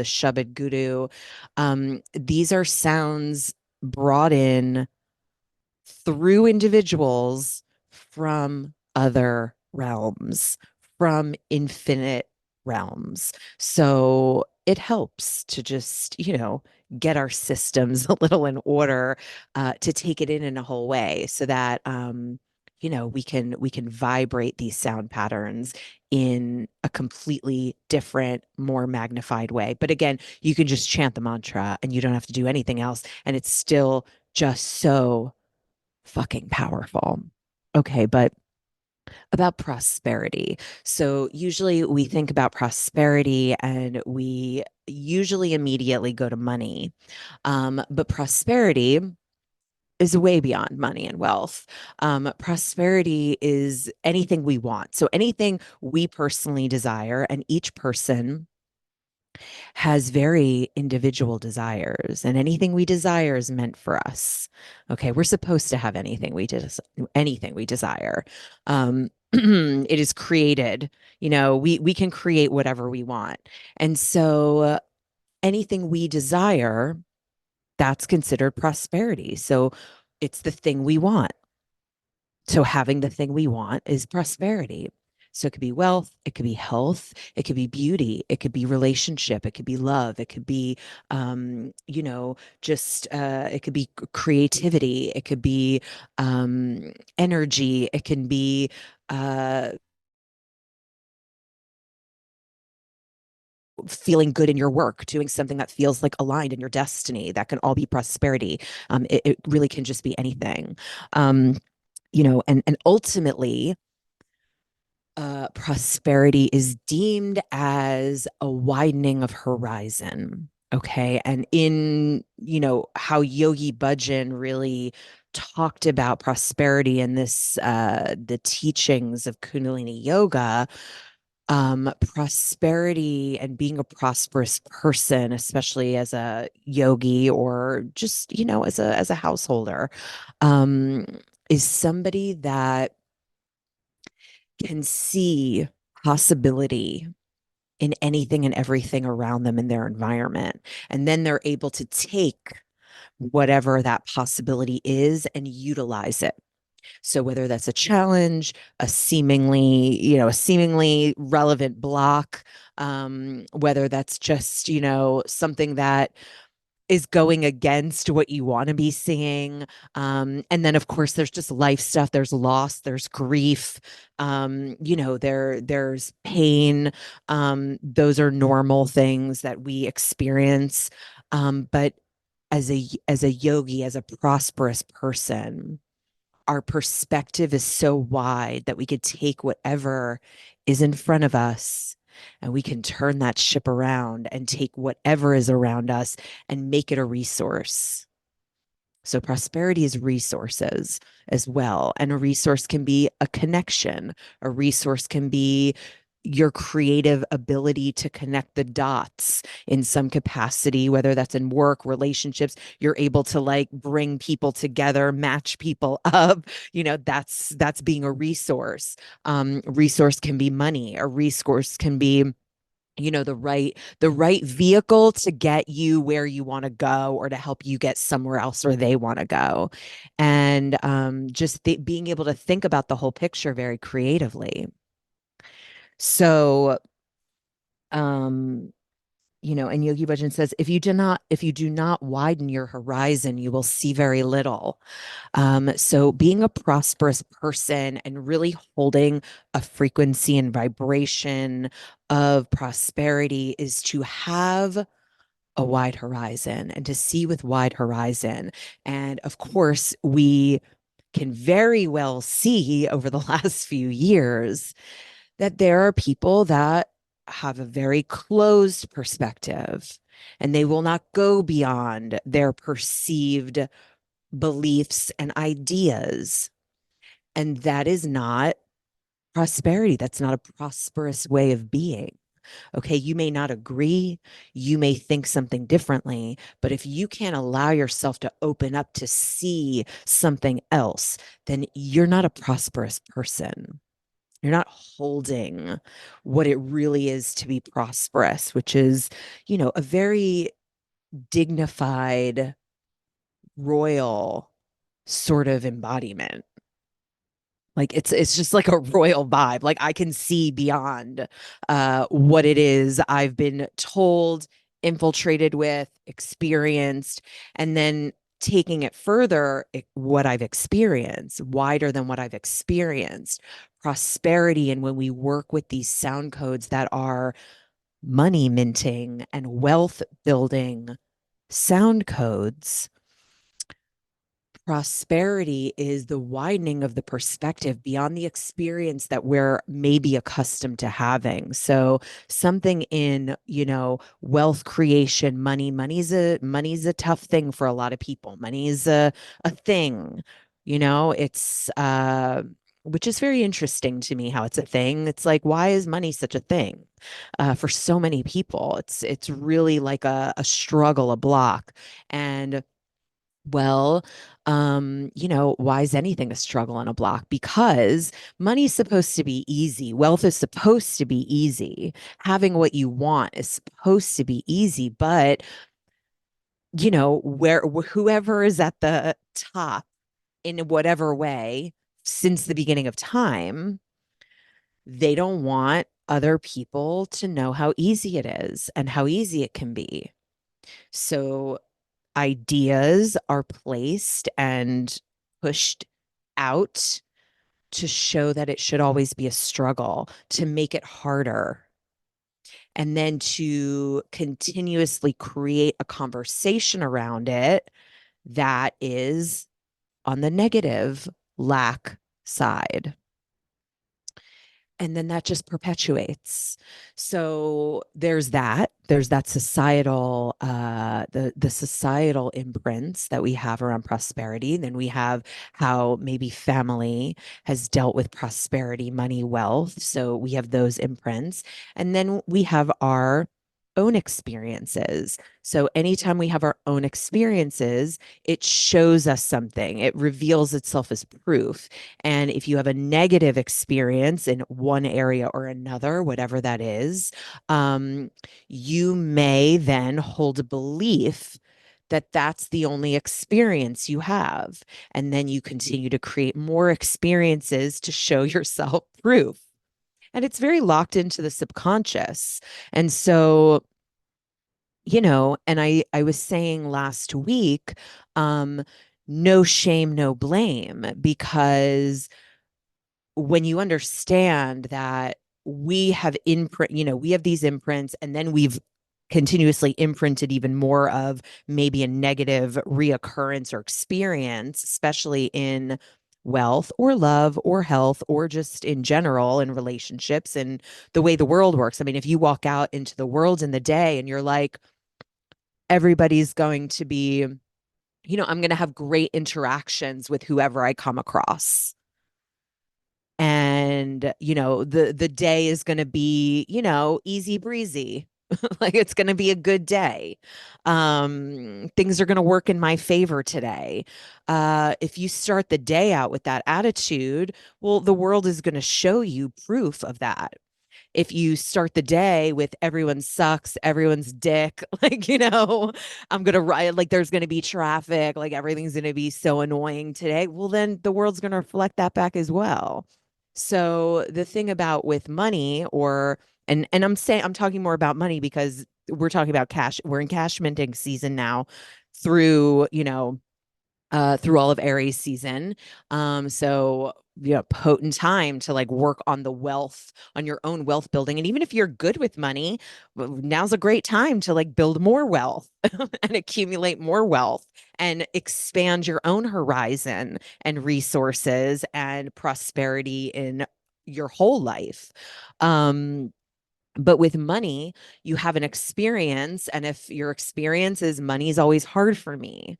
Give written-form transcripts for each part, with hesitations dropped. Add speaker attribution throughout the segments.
Speaker 1: the Shabad Guru. These are sounds brought in through individuals from other realms, from infinite realms. So it helps to just, get our systems a little in order, to take it in a whole way so that, we can vibrate these sound patterns in a completely different, more magnified way. But again, you can just chant the mantra and you don't have to do anything else. And it's still just so fucking powerful. Okay, but about prosperity. So usually we think about prosperity and we usually immediately go to money. But prosperity is way beyond money and wealth. Prosperity is anything we want. So anything we personally desire, and each person has very individual desires, and anything we desire is meant for us. Okay, we're supposed to have anything we desire. It is created. We can create whatever we want, and so anything we desire, that's considered prosperity. So it's the thing we want. So having the thing we want is prosperity. So it could be wealth, it could be health, it could be beauty, it could be relationship, it could be love, it could be, just it could be creativity, it could be energy, it can be uh, feeling good in your work, doing something that feels like aligned in your destiny. That can all be prosperity. It really can just be anything. And ultimately, prosperity is deemed as a widening of horizon. Okay. And in, how Yogi Bhajan really talked about prosperity in the teachings of Kundalini Yoga, prosperity and being a prosperous person, especially as a yogi or just, as a householder, um, is somebody that can see possibility in anything and everything around them in their environment. And then they're able to take whatever that possibility is and utilize it. So whether that's a challenge, a seemingly relevant block, whether that's just, something that is going against what you want to be seeing. And then of course there's just life stuff. There's loss, there's grief, there's pain. Those are normal things that we experience. But as a yogi, as a prosperous person, our perspective is so wide that we could take whatever is in front of us and we can turn that ship around and take whatever is around us and make it a resource. So prosperity is resources as well. And a resource can be a connection. A resource can be your creative ability to connect the dots in some capacity, whether that's in work, relationships, you're able to like bring people together, match people up, that's being a resource. Resource can be money. A resource can be the right vehicle to get you where you want to go or to help you get somewhere else where they want to go. And just being able to think about the whole picture very creatively. So and Yogi Bhajan says, if you do not widen your horizon, you will see very little. So being a prosperous person and really holding a frequency and vibration of prosperity is to have a wide horizon and to see with wide horizon. And of course, we can very well see over the last few years that there are people that have a very closed perspective and they will not go beyond their perceived beliefs and ideas. And that is not prosperity. That's not a prosperous way of being. Okay, you may not agree, you may think something differently, but if you can't allow yourself to open up to see something else, then you're not a prosperous person. You're not holding what it really is to be prosperous, which is, a very dignified, royal sort of embodiment. Like it's just like a royal vibe. Like I can see beyond what it is I've been told, infiltrated with, experienced, and then taking it further, what I've experienced, wider than what I've experienced. Prosperity, and when we work with these sound codes that are money minting and wealth building sound codes, prosperity is the widening of the perspective beyond the experience that we're maybe accustomed to having. So something in, wealth creation, money's a tough thing for a lot of people. Money is a thing, it's which is very interesting to me how it's a thing. It's like, why is money such a thing? For so many people, it's really like a struggle, a block. And well, why is anything a struggle and a block? Because money's supposed to be easy. Wealth is supposed to be easy. Having what you want is supposed to be easy. But, whoever is at the top in whatever way since the beginning of time, they don't want other people to know how easy it is and how easy it can be. So ideas are placed and pushed out to show that it should always be a struggle, to make it harder, and then to continuously create a conversation around it that is on the negative lack side. And then that just perpetuates. So there's that societal the societal imprints that we have around prosperity. Then we have how maybe family has dealt with prosperity, money, wealth. So we have those imprints. And then we have our own experiences. So anytime we have our own experiences, it shows us something. It reveals itself as proof. And if you have a negative experience in one area or another, whatever that is, you may then hold a belief that that's the only experience you have. And then you continue to create more experiences to show yourself proof. And it's very locked into the subconscious. And so, and I was saying last week, um, no shame, no blame, because when you understand that we have these imprints, and then we've continuously imprinted even more of maybe a negative reoccurrence or experience, especially in wealth or love or health or just in general in relationships and the way the world works. I mean, if you walk out into the world in the day and you're like, everybody's going to be, I'm going to have great interactions with whoever I come across, and the day is going to be easy breezy, like it's going to be a good day, things are going to work in my favor today. If you start the day out with that attitude, well, the world is going to show you proof of that. If you start the day with everyone sucks, everyone's dick, like, I'm going to ride, like, there's going to be traffic, like, everything's going to be so annoying today. Well, then the world's going to reflect that back as well. So the thing about with money, and I'm talking more about money because we're talking about cash. We're in cash minting season now through, through all of Aries season. So potent time to like work on the wealth, on your own wealth building. And even if you're good with money, now's a great time to like build more wealth and accumulate more wealth and expand your own horizon and resources and prosperity in your whole life. But with money, you have an experience. And if your experience is money is always hard for me,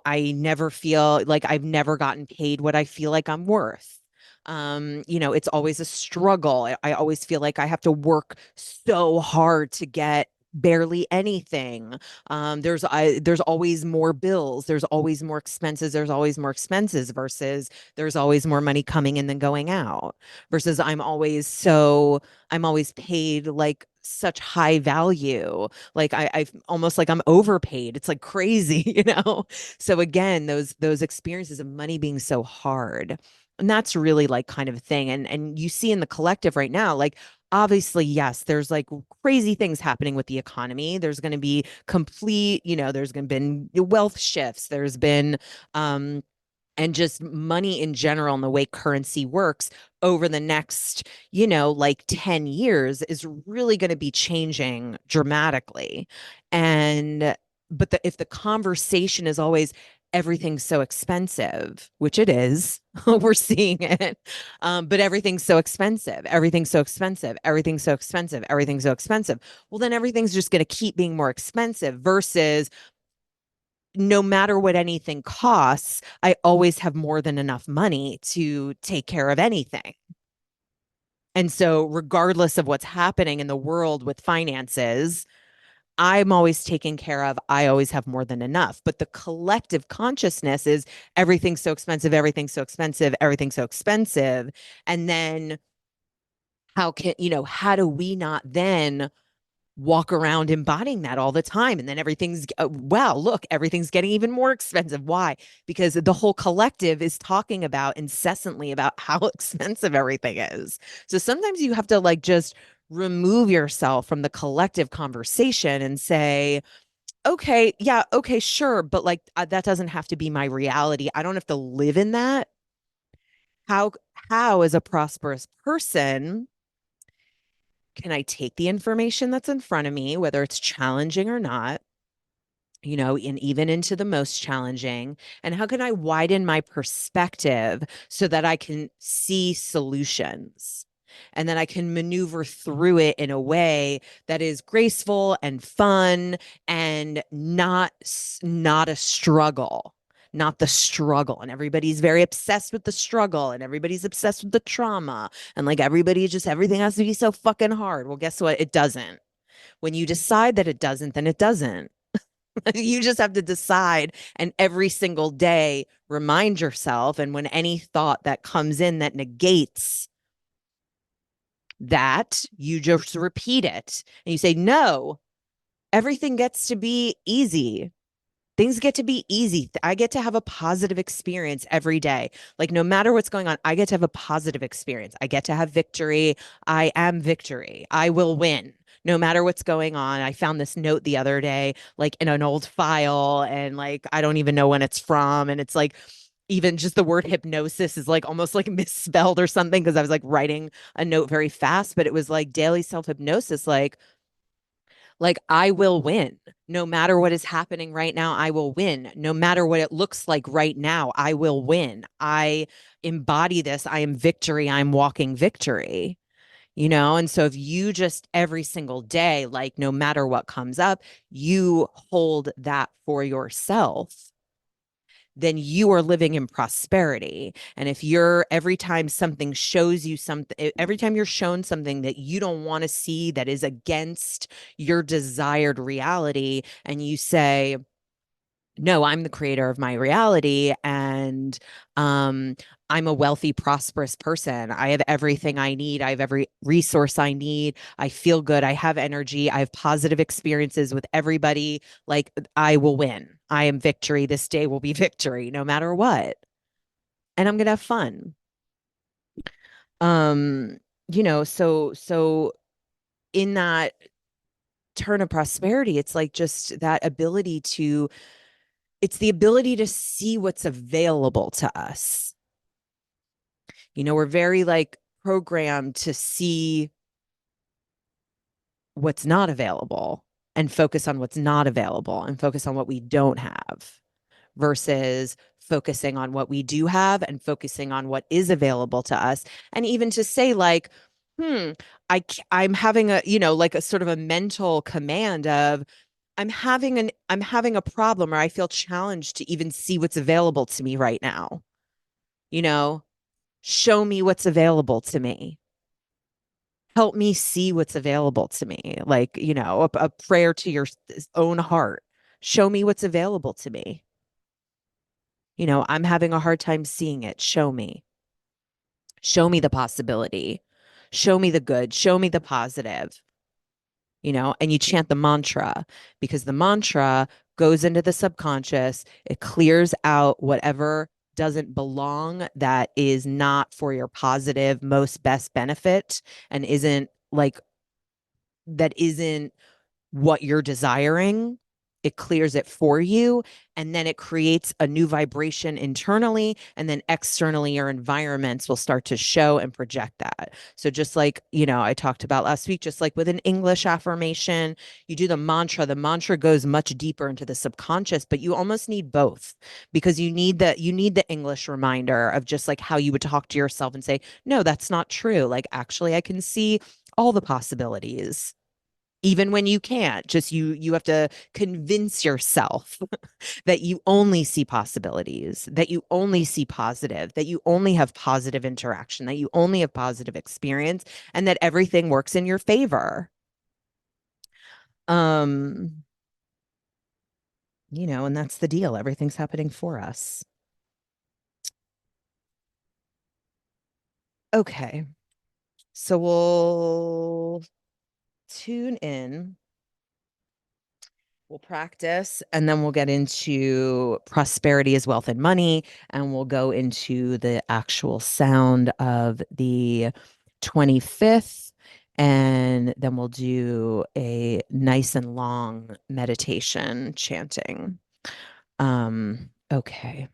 Speaker 1: I never feel like I've never gotten paid what I feel like I'm worth. It's always a struggle. I always feel like I have to work so hard to get barely anything. There's always more bills. There's always more expenses. There's always more expenses versus there's always more money coming in than going out. Versus I'm always paid like such high value. Like I almost like I'm overpaid. It's like crazy, you know? So again, those experiences of money being so hard. And that's really like kind of a thing. And you see in the collective right now, like obviously, yes, there's like crazy things happening with the economy. There's going to be complete, there's going to been wealth shifts. There's been and just money in general and the way currency works over the next, like 10 years is really going to be changing dramatically. And if the conversation is always everything's so expensive, which it is, we're seeing it. But everything's so expensive, everything's so expensive, everything's so expensive, everything's so expensive. Well, then everything's just going to keep being more expensive versus no matter what anything costs, I always have more than enough money to take care of anything. And so, regardless of what's happening in the world with finances, I'm always taken care of. I always have more than enough. But the collective consciousness is everything's so expensive, everything's so expensive, everything's so expensive. And then, how do we not then walk around embodying that all the time? And then everything's, wow, look, everything's getting even more expensive. Why? Because the whole collective is talking about incessantly about how expensive everything is. So sometimes you have to like just remove yourself from the collective conversation and say, okay, yeah, okay, sure. But like that doesn't have to be my reality. I don't have to live in that. How, how as a prosperous person, can I take the information that's in front of me, whether it's challenging or not, and even into the most challenging? And how can I widen my perspective so that I can see solutions and then I can maneuver through it in a way that is graceful and fun and not a struggle, not the struggle. And everybody's very obsessed with the struggle and everybody's obsessed with the trauma. And like everything has to be so fucking hard. Well, guess what? It doesn't. When you decide that it doesn't, then it doesn't. You just have to decide and every single day remind yourself. And when any thought that comes in that negates that, you just repeat it and you say, no, everything gets to be easy. Things get to be easy. I get to have a positive experience every day. Like, no matter what's going on, I get to have a positive experience. I get to have victory. I am victory. I will win no matter what's going on. I found this note the other day, like in an old file, and like, I don't even know when it's from. And it's like, even just the word hypnosis is like almost like misspelled or something because I was like writing a note very fast, but it was like daily self hypnosis, like I will win. No matter what is happening right now, I will win. No matter what it looks like right now, I will win. I embody this. I am victory. I'm walking victory. And so if you just every single day, like no matter what comes up, you hold that for yourself, then you are living in prosperity. And if you're every time something shows you something, every time you're shown something that you don't want to see that is against your desired reality, and you say, no, I'm the creator of my reality, and um I'm a wealthy, prosperous person. I have everything I need. I have every resource I need. I feel good. I have energy. I have positive experiences with everybody. Like I will win. I am victory. This day will be victory no matter what. And I'm going to have fun. Um, so in that turn of prosperity, it's like just that ability to it's the ability to see what's available to us. We're very like programmed to see what's not available and focus on what's not available and focus on what we don't have versus focusing on what we do have and focusing on what is available to us. And even to say like, hmm, I'm having a, like a sort of a mental command of I'm having a problem or I feel challenged to even see what's available to me right now. You know, show me what's available to me. Help me see what's available to me. Like, a prayer to your own heart. Show me what's available to me. I'm having a hard time seeing it. Show me. Show me the possibility. Show me the good. Show me the positive. And you chant the mantra because the mantra goes into the subconscious. It clears out whatever doesn't belong, that is not for your positive, most best benefit, and isn't what you're desiring. It clears it for you. And then it creates a new vibration internally. And then externally, your environments will start to show and project that. So, just like, I talked about last week, just like with an English affirmation, you do the mantra goes much deeper into the subconscious, but you almost need both because you need the English reminder of just like how you would talk to yourself and say, no, that's not true. Like, actually, I can see all the possibilities even when you can't. Just you have to convince yourself that you only see possibilities, that you only see positive, that you only have positive interaction, that you only have positive experience, and that everything works in your favor. um and that's the deal. Everything's happening for us. Okay, so we'll tune in. We'll practice and then we'll get into prosperity as wealth and money. And we'll go into the actual sound of the 25th. And then we'll do a nice and long meditation chanting. Okay.